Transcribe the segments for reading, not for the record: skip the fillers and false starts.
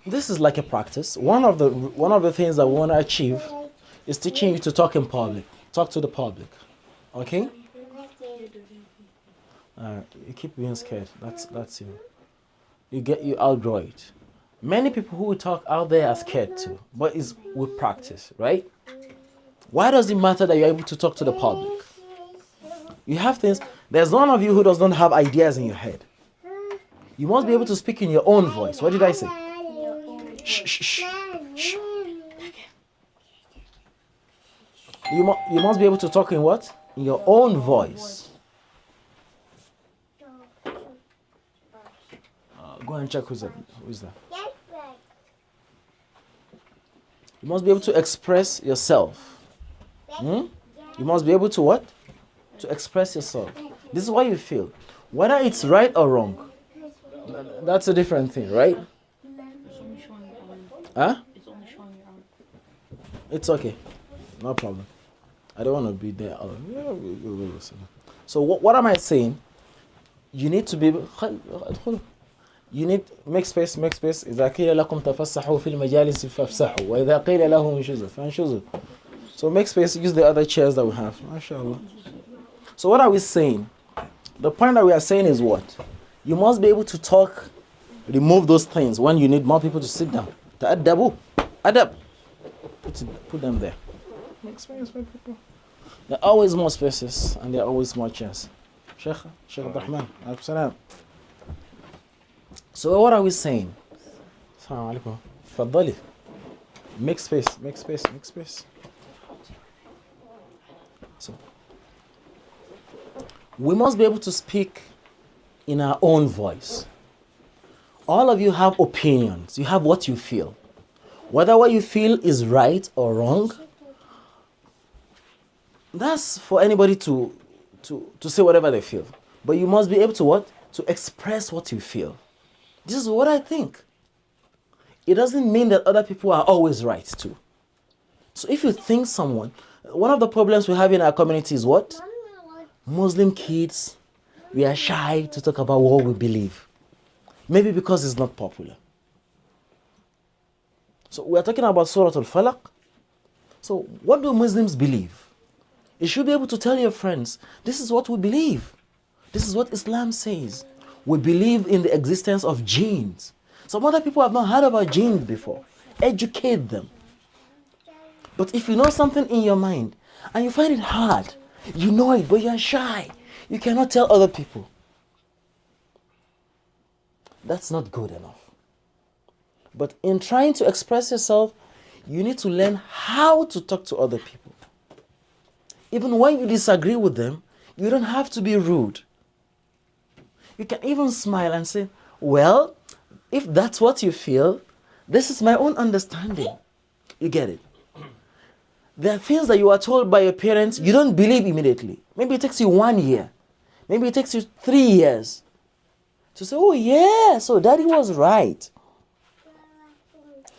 this is like a practice. One of the things that we want to achieve is teaching you to talk in public, talk to the public. Okay? You keep being scared. That's you. You outgrow it. Many people who talk out there are scared too, but it's with practice, right? Why does it matter that you're able to talk to the public? You have things. There's none of you who does not have ideas in your head. You must be able to speak in your own voice. What did I say? Shh, shh, shh, shh. You must be able to talk in what? In your own voice. Go and check who's that. Who's that? You must be able to express yourself. You must be able to what? To express yourself. This is what you feel. Whether it's right or wrong, that's a different thing, right? Huh? It's okay. No problem. I don't want to be there. So what am I saying? You need to be... You need make space. إذا قيل لكم تفسحوا في المجالس فافسحوا وإذا قيل لهم انشزوا فانشزوا. So make space. Use the other chairs that we have. MashaAllah. So what are we saying? The point that we are saying is what? You must be able to talk. Remove those things when you need more people to sit down. تأدبوا. Adab. Put them there. Make space for people. There are always more spaces and there are always more chairs. Sheikh Abdurrahman. Salam. So what are we saying? Assalamu alaikum. Faddali. Make space. So we must be able to speak in our own voice. All of you have opinions. You have what you feel. Whether what you feel is right or wrong, that's for anybody to say whatever they feel. But you must be able to what? To express what you feel. This is what I think. It doesn't mean that other people are always right too. So if you think someone, one of the problems we have in our community is what? Muslim kids, we are shy to talk about what we believe. Maybe because it's not popular. So we are talking about Surah Al-Falaq. So what do Muslims believe? You should be able to tell your friends, this is what we believe. This is what Islam says. We believe in the existence of genes. Some other people have not heard about genes before. Educate them. But if you know something in your mind and you find it hard, you know it, but you're shy, you cannot tell other people. That's not good enough. But in trying to express yourself, you need to learn how to talk to other people. Even when you disagree with them, you don't have to be rude. You can even smile and say, well, if that's what you feel, this is my own understanding. You get it? There are things that you are told by your parents you don't believe immediately. Maybe it takes you 1 year. Maybe it takes you 3 years to say, oh yeah, so daddy was right.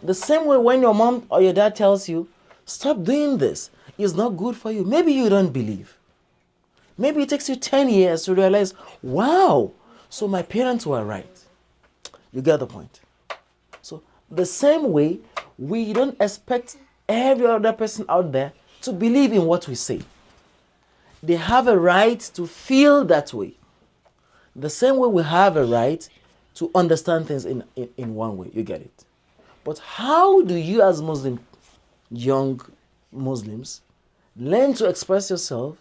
The same way when your mom or your dad tells you, stop doing this, it's not good for you. Maybe you don't believe. Maybe it takes you 10 years to realize, wow, so my parents were right. You get the point. So the same way, we don't expect every other person out there to believe in what we say. They have a right to feel that way. The same way we have a right to understand things in one way. You get it. But how do you as young Muslims, learn to express yourself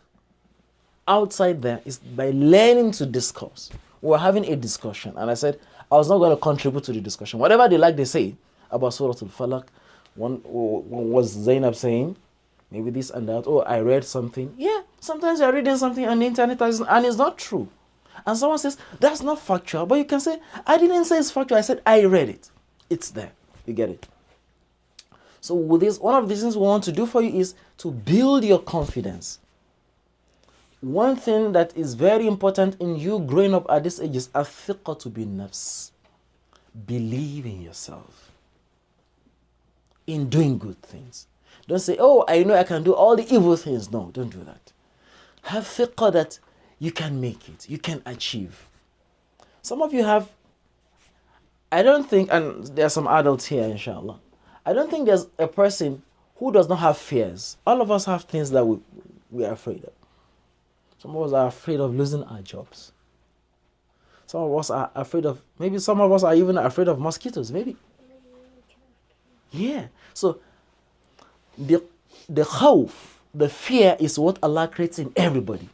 outside there is by learning to discuss. We were having a discussion and I said, I was not going to contribute to the discussion. Whatever they like, they say about Surah Al-Falaq. One was Zainab saying, maybe this and that. Oh, I read something. Yeah, sometimes you're reading something on the internet and it's not true. And someone says, that's not factual. But you can say, I didn't say it's factual. I said, I read it. It's there. You get it. So with this, one of the things we want to do for you is to build your confidence. One thing that is very important in you growing up at this age is athiqatu bin nafs. Believe in yourself. In doing good things. Don't say, oh, I know I can do all the evil things. No, don't do that. Have thiqah that you can make it. You can achieve. Some of you have, I don't think, and there are some adults here, inshallah. I don't think there's a person who does not have fears. All of us have things that we are afraid of. Some of us are afraid of losing our jobs. Some of us are afraid of, maybe some of us are even afraid of mosquitoes, maybe. Yeah. So the khawf, the fear is what Allah creates in everybody.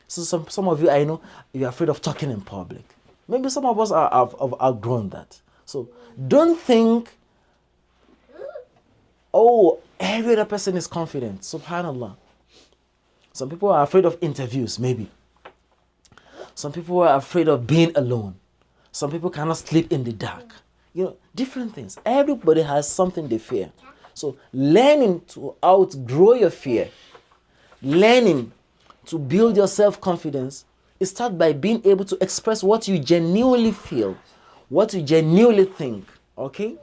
So some of you, I know, you're afraid of talking in public. Maybe some of us have outgrown that. So don't think, oh, every other person is confident. Subhanallah. Some people are afraid of interviews, maybe. Some people are afraid of being alone. Some people cannot sleep in the dark. You know, different things. Everybody has something they fear. So learning to outgrow your fear, learning to build your self-confidence, it starts by being able to express what you genuinely feel, what you genuinely think, okay?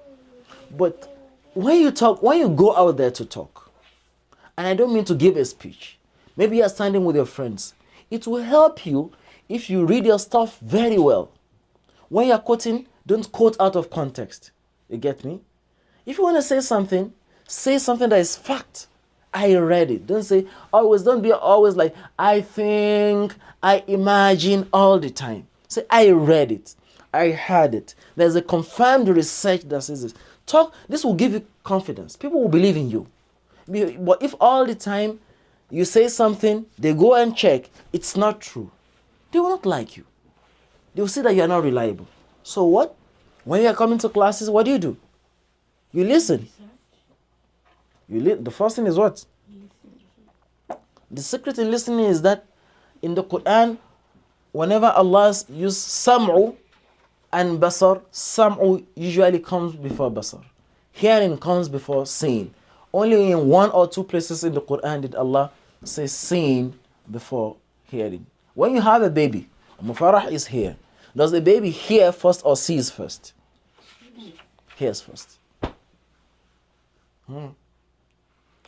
But when you go out there to talk, and I don't mean to give a speech, maybe you're standing with your friends, it will help you if you read your stuff very well. When you're quoting, don't quote out of context. You get me? If you want to say something that is fact. I read it. Don't be always like, I think, I imagine all the time. Say, I read it. I heard it. There's a confirmed research that says this. This will give you confidence. People will believe in you. But if all the time you say something, they go and check, it's not true, they will not like you. They will see that you are not reliable. So what? When you are coming to classes, what do? You listen. The first thing is what? The secret in listening is that in the Quran, whenever Allah uses sam'u and basar, sam'u usually comes before basar. Hearing comes before seeing. Only in 1 or 2 places in the Quran did Allah say seeing before hearing. When you have a baby, Mufarah is here. Does the baby hear first or sees first? Hears first.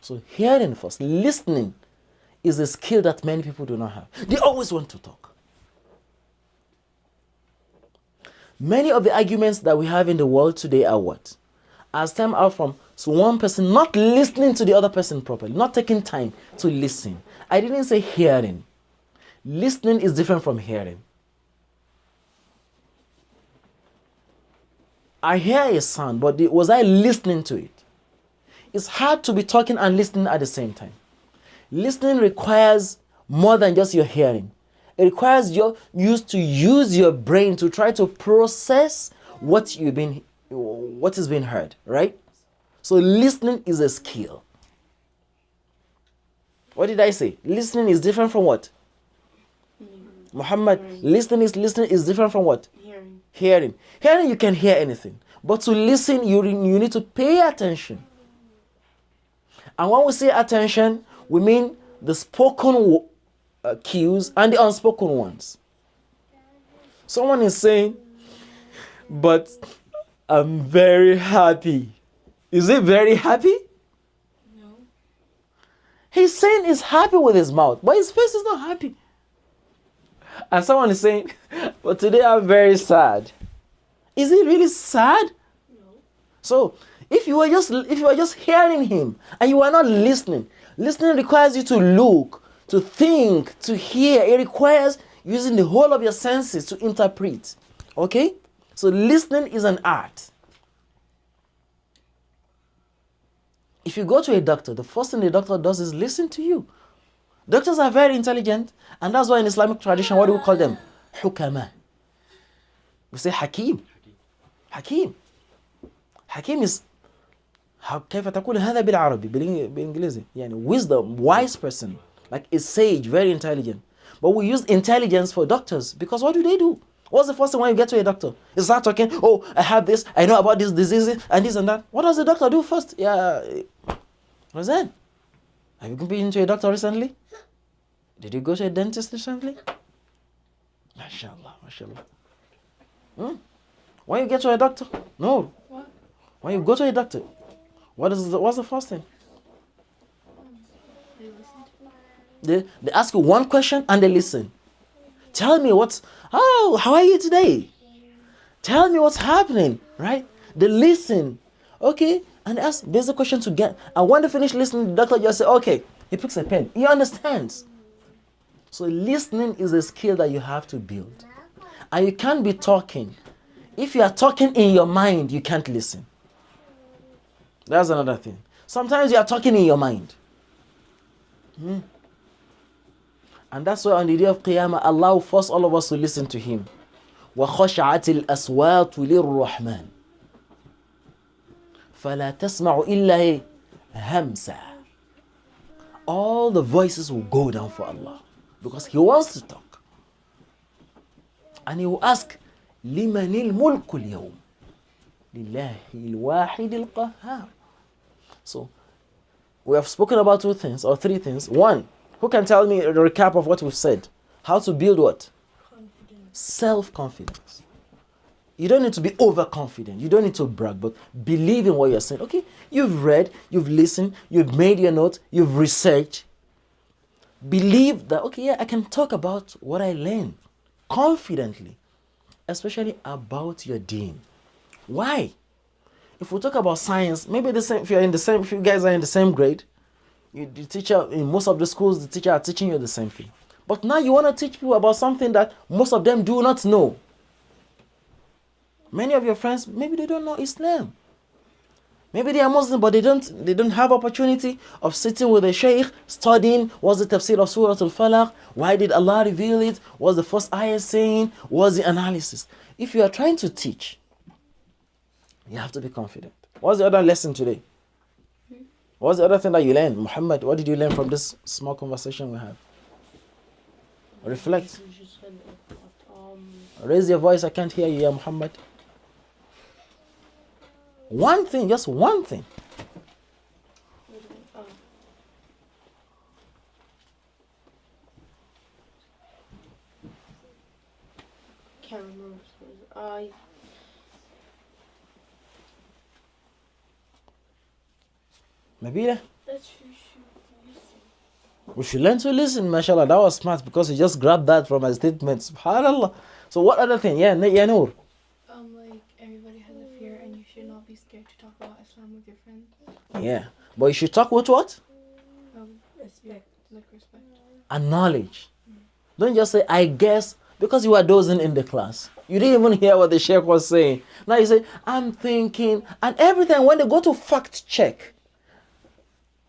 So hearing first, listening is a skill that many people do not have. They always want to talk. Many of the arguments that we have in the world today are what? Are stem out from one person not listening to the other person properly, not taking time to listen. I didn't say hearing. Listening is different from hearing. I hear a sound, but was I listening to it? It's hard to be talking and listening at the same time. Listening requires more than just your hearing. It requires you to use your brain to try to process what is being heard, right? So listening is a skill. What did I say? Listening is different from what? Muhammad, listening is different from what? Hearing. Hearing, you can hear anything. But to listen, you need to pay attention. And when we say attention, we mean the spoken cues and the unspoken ones. Someone is saying, but I'm very happy. Is he very happy? No. He's saying he's happy with his mouth, but his face is not happy. And someone is saying, but today I'm very sad. Is he really sad? No. So if you are just hearing him and you are not listening requires you to look, to think, to hear. It requires using the whole of your senses to interpret. Okay? So listening is an art. If you go to a doctor, the first thing the doctor does is listen to you. Doctors are very intelligent, and that's why in Islamic tradition, what do we call them? Hukama. We say Hakim. Hakim. Hakim is كيف تقول هذا بالعربي بالإنجليزي يعني wisdom, wise person, like a sage, very intelligent. But we use intelligence for doctors because what do? What's the first thing when you get to a doctor? You start talking, oh, I have this, I know about this disease and this and that. What does the doctor do first? Yeah, what's that? Have you been to a doctor recently? Did you go to a dentist recently? MashaAllah, MashaAllah. When you get to a doctor? No. What? When you go to a doctor, what's the first thing? They listen to me. They ask you one question and they listen. Tell me how are you today? Tell me what's happening, right? They listen, okay? And ask basic question to get. And when they finish listening, the doctor just say, okay, he picks a pen. He understands. So listening is a skill that you have to build. And you can't be talking. If you are talking in your mind, you can't listen. That's another thing. Sometimes you are talking in your mind. And that's why on the day of Qiyamah, Allah will force all of us to listen to Him. وَخَشَعَتِ الْأَصْوَاتُ لِلرَّحْمَنِ فَلَا تَسْمَعُ إِلَّا هَمْسًا. All the voices will go down for Allah because He wants to talk. And He will ask, لِمَنِ الْمُلْكُ الْيَوْمِ لِلَّهِ الْوَاحِدِ الْقَهَّارِ. So, we have spoken about two things or three things. One, who can tell me a recap of what we've said? How to build what? Confidence. Self-confidence. You don't need to be overconfident. You don't need to brag, but believe in what you're saying. Okay, you've read, you've listened, you've made your notes, you've researched. Believe that, okay, yeah, I can talk about what I learned confidently, especially about your deen. Why? If we talk about science, maybe the same. If you guys are in the same grade, the teacher in most of the schools, the teacher are teaching you the same thing. But now you want to teach people about something that most of them do not know. Many of your friends, maybe they don't know Islam. Maybe they are Muslim, but they don't have opportunity of sitting with a sheikh, studying what's the tafsir of Surah Al-Falaq, why did Allah reveal it, what's the first ayah saying, what's the analysis. If you are trying to teach, you have to be confident. What's the other lesson today? What's the other thing that you learned? Muhammad, what did you learn from this small conversation we have? Reflect. Raise your voice, I can't hear you, yeah, Muhammad. One thing, just one thing. Can't remember. Nabila? That you should listen. We should learn to listen, mashallah. That was smart because you just grabbed that from my statement. SubhanAllah. So what other thing? Yeah, Noor. Like everybody has a fear, and you should not be scared to talk about Islam with your friends. Yeah. But you should talk with what? Respect, like respect. And knowledge. Don't just say, I guess, because you are dozing in the class. You didn't even hear what the sheikh was saying. Now you say, I'm thinking. And every time when they go to fact check,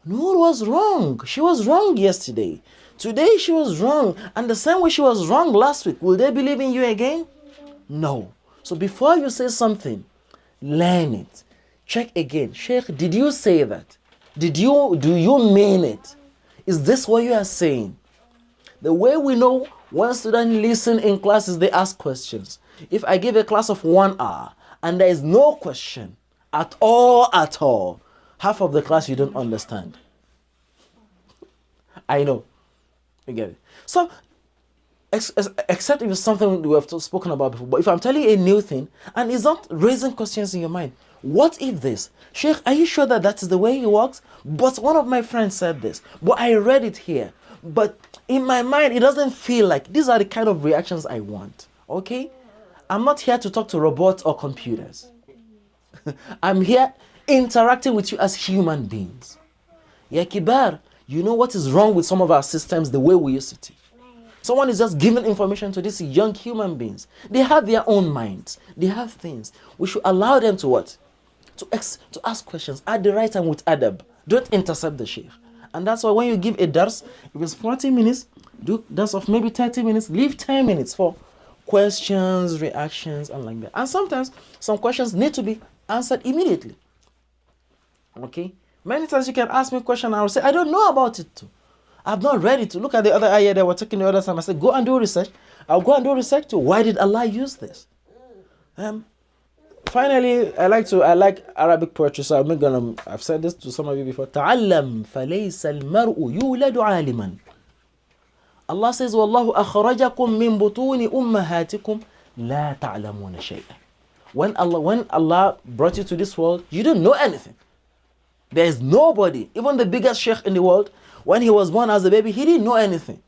Noor was wrong. She was wrong yesterday. Today she was wrong. And the same way she was wrong last week. Will they believe in you again? No. So before you say something, learn it. Check again. Sheikh, did you say that? Do you mean it? Is this what you are saying? The way we know when students listen in classes, they ask questions. If I give a class of 1 hour and there is no question at all, half of the class you don't understand. I know. You get it. So, except if it's something we have spoken about before, but if I'm telling you a new thing and it's not raising questions in your mind, what if this? Sheikh, are you sure that that is the way it works? But one of my friends said this, but I read it here. But in my mind, it doesn't feel like these are the kind of reactions I want. Okay? I'm not here to talk to robots or computers. I'm here interacting with you as human beings. Ya Kibar, you know what is wrong with some of our systems the way we used to teach? Someone is just giving information to these young human beings. They have their own minds. They have things. We should allow them to what? To ask questions at the right time with adab. Don't intercept the sheikh. And that's why when you give a dars, if it's 40 minutes, do dars of maybe 30 minutes, leave 10 minutes for questions, reactions, and like that. And sometimes some questions need to be answered immediately. Okay? Many times you can ask me a question and I will say, I don't know about it too. I've not read it too. Look at the other ayah that we're taking the other time. I said, go and do research. I'll go and do research too. Why did Allah use this? Finally, I like Arabic poetry, so I've said this to some of you before. تعلم فليس المرء يولد عالما. Allah says, والله أخرجكم من بطون أمهاتكم لا تعلمون شيئا. When Allah brought you to this world, you didn't know anything. There is nobody, even the biggest sheikh in the world, when he was born as a baby, he didn't know anything.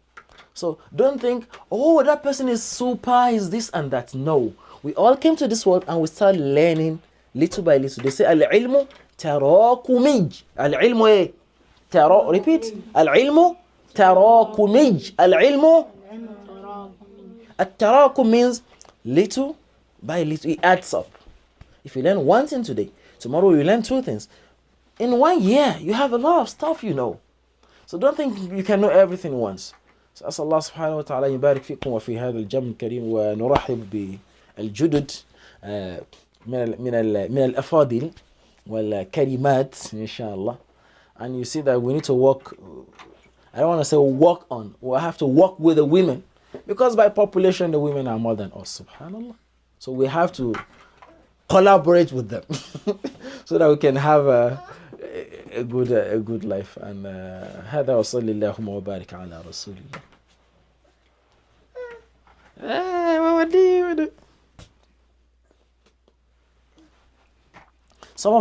So don't think, oh, that person is super, is this and that. No. We all came to this world and we start learning little by little. They say al-ilmu tarakumij. Al-ilmu repeat. Al-ilmu tarakumij. Al-ilmu at-tarakum means little by little. It adds up. If you learn one thing today, tomorrow you learn two things. In 1 year, you have a lot of stuff you know. So don't think you can know everything once. So أسأل الله سبحانه وتعالى يبارك فيكم وفي هذا الجمع الكريم ونرحب بالجدد من الأفاضل والكريمات إن شاء الله. And you see that we need to work. I don't want to say work on. We have to work with the women, because by population the women are more than us. Subhanallah. So we have to collaborate with them so that we can have a good life. And هذا وصلى اللهم وبارك على رسول الله. Some of the